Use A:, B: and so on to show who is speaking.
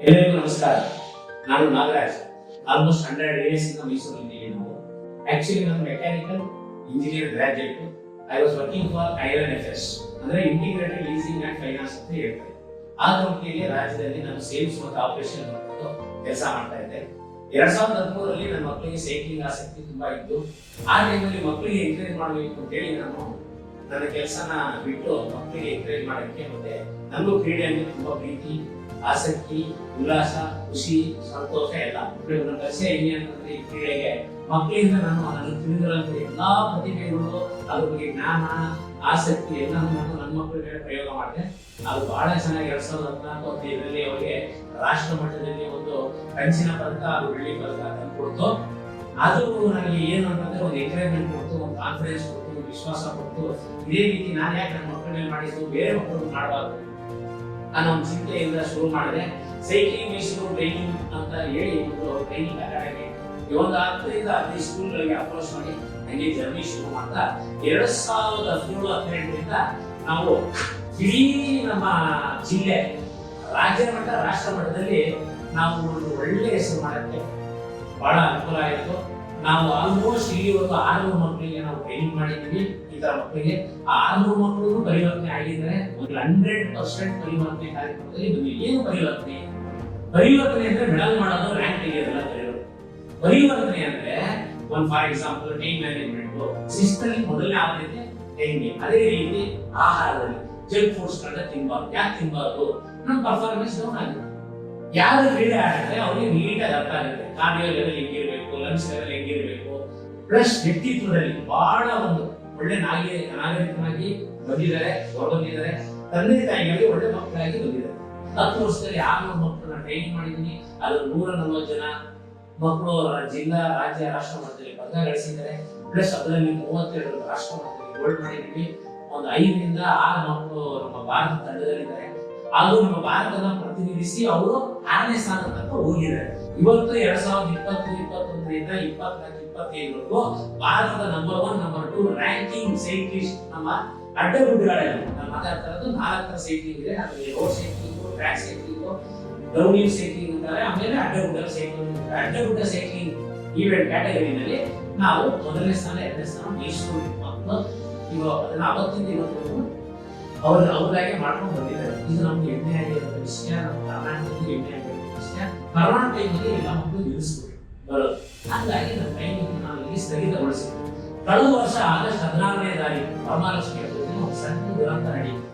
A: ಎಲ್ಲರಿಗೂ ನಮಸ್ಕಾರ. ನಾನು ನಾಗರಾಜ್. ಆಲ್ಮೋಸ್ಟ್ 100 years ಇಂದ ಮೈಸೂರಿನಲ್ಲಿ ನಾವು. ಆಕ್ಚುಲಿ ನಾನು mechanical engineer graduate. I was working for ILNFS ಅಂದ್ರೆ ಇಂಟಿಗ್ರೇಟೆಡ್ ಲೀಸಿಂಗ್ ಅಂಡ್ ಫೈನಾನ್ಸ್ ಅಂತ ಹೇಳ್ತಾರೆ. ಆ ಕಂಪನಿಗೆ ರಾಜ್ಯದಲ್ಲಿ ನಾನು ಸೇಲ್ಸ್ ಮತ್ತು ಆಪರೇಷನ್ ಮಾಡ್ಕೊಂಡು ಕೆಲಸ ಮಾಡ್ತಾ ಇದ್ದೆ. 2013ರಲ್ಲಿ ನನ್ನ ಮಕ್ಕಳಿಗೆ ಸೈಕ್ಲಿಂಗ್ ಆಸಕ್ತಿ ತುಂಬಾ ಇತ್ತು. ಆ ಟೈಮಲ್ಲಿ ಮಕ್ಕಳಿಗೆ ಎಂಕರೇಜ್ ಮಾಡಬೇಕು ಅಂತ ಹೇಳಿ ನಾನು ನನ್ನ ಕೆಲಸನ ಬಿಟ್ಟು ಮಕ್ಕಳಿಗೆ ಎಂಕರೇಜ್ ಮಾಡೋಕ್ಕೆ ಮತ್ತೆ ನನಗೂ ಕ್ರೀಡೆ ಅಂದ್ರೆ ತುಂಬಾ ಪ್ರೀತಿ, ಆಸಕ್ತಿ, ಉಲ್ಲಾಸ, ಖುಷಿ, ಸಂತೋಷ ಎಲ್ಲ. ನನ್ನ ಕಲಿಸೆ ಹೆಂಗೆ ಅಂತಂದ್ರೆ ಈ ಕ್ರೀಡೆಗೆ ಮಕ್ಕಳಿಂದ ನಾನು ನನಗೆ ತಿಳಿದಿರುವಂತ ಎಲ್ಲಾ ಪ್ರತಿಭೆಗಳು, ಅದ್ರ ಬಗ್ಗೆ ಜ್ಞಾನ, ಆಸಕ್ತಿ ಎಲ್ಲ ನಾನು ನನ್ನ ಮಕ್ಕಳ ಮೇಲೆ ಪ್ರಯೋಗ ಮಾಡಿದೆ. ಅದು ಬಹಳ ಚೆನ್ನಾಗಿ 2014-15ರಲ್ಲಿ ಅವರಿಗೆ ರಾಷ್ಟ್ರ ಮಟ್ಟದಲ್ಲಿ ಒಂದು ಕಂಚಿನ ಪದಕ ಹಾಗೂ ಬೆಳ್ಳಿ ಪದಕ ತಂದುಕೊಡ್ತು. ಅದು ನನಗೆ ಏನು ಅಂತಂದ್ರೆ ಒಂದು ಎಂಕರೇಜ್ಮೆಂಟ್ ಕೊಡ್ತು, ಒಂದು ಕಾನ್ಫಿಡೆನ್ಸ್ ಕೊಡ್ತು, ವಿಶ್ವಾಸ ಕೊಡ್ತು. ಇದೇ ರೀತಿ ನಾನು ಯಾಕೆ ನನ್ನ ಮಕ್ಕಳ ಮೇಲೆ ಮಾಡಿದ್ದು ಬೇರೆ ಮಕ್ಕಳು ಮಾಡಬಾರ್ದು ಅನ್ನೋ ಒಂದು ಚಿಂತೆಯಿಂದ ಶುರು ಮಾಡಿದೆ. ಸೈಕ್ಲಿಂಗ್ ಮೈಸೂರು ಟ್ರೈನಿಂಗ್ ಅಂತ ಹೇಳಿ ಒಂದು ಟ್ರೈನಿಂಗ್ ಅಕಾಡೆಮಿ ಒಂದು 10-15 ಸ್ಕೂಲ್ಗಳಿಗೆ ಅಪ್ರೋಚ್ ಮಾಡಿ ಹಂಗೆ ಜರ್ನಿ ಶುರು ಮಾಡ್ತಾ 2017-18ರಿಂದ ನಾವು ಇಡೀ ನಮ್ಮ ಜಿಲ್ಲೆ ರಾಜ್ಯ ಮಟ್ಟ, ರಾಷ್ಟ್ರ ಮಟ್ಟದಲ್ಲಿ ನಾವು ಒಂದು ಒಳ್ಳೆ ಹೆಸರು ಮಾಡಕ್ಕೆ ಬಹಳ ಅನುಕೂಲ ಆಯಿತು. ನಾವು ಆಲ್ಮೋಸ್ಟ್ ಇಲ್ಲಿವರೆಗೂ 600 ಮಕ್ಕಳಿಗೆ ನಾವು ಟ್ರೈನಿಂಗ್ ಮಾಡಿದ್ದೀವಿ. ಈ ತರ ಮಕ್ಕಳಿಗೆ ಆ 600 ಮಕ್ಕಳು ಪರಿವರ್ತನೆ ಆಗಿದ್ದಾರೆ. ಒಂದು 100% ಪರಿವರ್ತನೆ ಕಾರ್ಯಕ್ರಮದಲ್ಲಿ ಬಂದಿದೆ. ಏನು ಪರಿವರ್ತನೆ? ಪರಿವರ್ತನೆ ಅಂದ್ರೆ ಮೆಡಲ್ ಮಾಡೋದು, ರ್ಯಾಂಕ್ ತೆಗೆಯೋದಲ್ಲ ಪರಿವರ್ತನೆ ಅಂದ್ರೆ ಒಂದು ಫಾರ್ ಎಕ್ಸಾಂಪಲ್ ಟೈಮ್ ಮ್ಯಾನೇಜ್ಮೆಂಟ್, ಶಿಸ್ತಲ್ಲಿ ಮೊದಲನೇ ಆದ್ಯತೆ ಟೈಮ್ಗೆ. ಅದೇ ರೀತಿ ಆಹಾರದಲ್ಲಿ ಜಂಕ್ ಫುಡ್ಸ್ ಗಳನ್ನ ತಿನ್ಬಾರ್ದು. ಯಾಕೆ ತಿನ್ಬಾರ್ದು? ನಮ್ಮ ಪರ್ಫಾರ್ಮೆನ್ಸ್ ಡೌನ್ ಆಗುತ್ತೆ. ಯಾರು ಕ್ರೀಡೆ ಆಡಿದ್ರೆ ಅವ್ರಿಗೆ ನೀಟಾಗಿ ಅರ್ಥ ಆಗುತ್ತೆ. ಕಾರ್ಡಿಯೋ ಲೆವೆಲ್ ಹೆಂಗಿರ್ಬೇಕು, ಲಂಗ್ಸ್ ಲೆವೆಲ್ ಹೆಂಗಿರ್ಬೇಕು, ಪ್ಲಸ್ ವ್ಯಕ್ತಿತ್ವದಲ್ಲಿ ಬಹಳ ಒಂದು ಒಳ್ಳೆ ನಾಗರಿಕನಾಗಿ ಬಂದಿದ್ದಾರೆ, ಹೊರಬಂದಿದ್ದಾರೆ. ತಂದೆ ತಾಯಿಗಳಿಗೆ ಒಳ್ಳೆ ಮಕ್ಕಳಾಗಿ ಬಂದಿದ್ದಾರೆ. 10 ವರ್ಷದಲ್ಲಿ 600 ಮಕ್ಕಳನ್ನ ಟ್ರೈನಿಂಗ್ ಮಾಡಿದ್ದೀನಿ. ಅದು 140 ಜನ ಮಕ್ಕಳು ಜಿಲ್ಲಾ, ರಾಜ್ಯ, ರಾಷ್ಟ್ರ ಮಟ್ಟದಲ್ಲಿ ಪದಕ ಗಳಿಸಿದ್ದಾರೆ. ಪ್ಲಸ್ ಅದರಲ್ಲಿ 32 ರಾಷ್ಟ್ರ ಮಟ್ಟದಲ್ಲಿ ಗೋಲ್ಡ್ ಮಾಡಿದ್ದೀವಿ. ಒಂದು 5-6 ಮಕ್ಕಳು ನಮ್ಮ ಭಾರತ ತಂಡದಲ್ಲಿದ್ದಾರೆ. ಹಾಗೂ ನಮ್ಮ ಭಾರತದ ಪ್ರತಿನಿಧಿಸಿ ಅವರು 6ನೇ ಸ್ಥಾನ ತನಕ ಹೋಗಿದ್ದಾರೆ. ಇವತ್ತು 2020-21ರಿಂದ 24-25ವರೆಗೂ ಭಾರತದ ನಂಬರ್ 1, ನಂಬರ್ 2 ರ್ಯಾಂಕಿಂಗ್ ಸೈಕ್ಲಿಸ್ಟ್ ನಮ್ಮ ಅಡ್ಡಗುಡ್ಡಗಳಲ್ಲಿ ನಾನು ಮಾತಾಡ್ತಾ ಇರೋದು 4 ತರ ಸೈಕ್ಲಿಂಗ್ ಇದೆ. ಅದರಲ್ಲಿ road cycling, track cycling, downhill cycling ಅಂತಾರೆ. ಆಮೇಲೆ ಅಡ್ಡಗುಡ್ಡ ಸೈಕ್ಲಿಂಗ್. ಅಡ್ಡಗುಡ್ಡ ಸೈಕ್ಲಿಂಗ್ ಈವೆಂಟ್ ಕ್ಯಾಟಗರಿನಲ್ಲಿ ನಾವು 1ನೇ ಸ್ಥಾನ, 2ನೇ ಸ್ಥಾನ ಮೈಸೂರು ಮಕ್ಕಳು ಇವಾಗ ಅದನ್ನ ಅವತ್ತಿಂದ ಇವತ್ತು ಅವ್ರಾಗೆ ಮಾಡ್ಕೊಂಡು ಬಂದಿದ್ದಾರೆ. ಇದು ನಮ್ಗೆ ಹೆಮ್ಮೆ ಆಗಿರೋ ವಿಷಯ, ನಮ್ಮ ಕರ್ನಾಟಕದಲ್ಲಿ ಹೆಮ್ಮೆ ಆಗಿರೋ ವಿಷಯ. ಕರೋನಾ ಟೈಮಲ್ಲಿ ಎಲ್ಲ ಮಕ್ಕಳು ನಿಲ್ಲಿಸ್ಬಿಟ್ಟು ಬರೋದು. ಹಾಗಾಗಿ ನಮ್ಮ ಟೈಮಿಂಗ್ ನಾವು ಇಲ್ಲಿ ಸ್ಥಗಿತಗೊಳಿಸಿದ್ವಿ. ಕಳೆದ ವರ್ಷ ಆಗಸ್ಟ್ 16ನೇ ತಾರೀಕು ವರಮಹಾಲಕ್ಷ್ಮಿ ಹಬ್ಬದಲ್ಲಿ ಒಂದು ಸಣ್ಣ ದುರಂತ ನಡೆಯಿತು.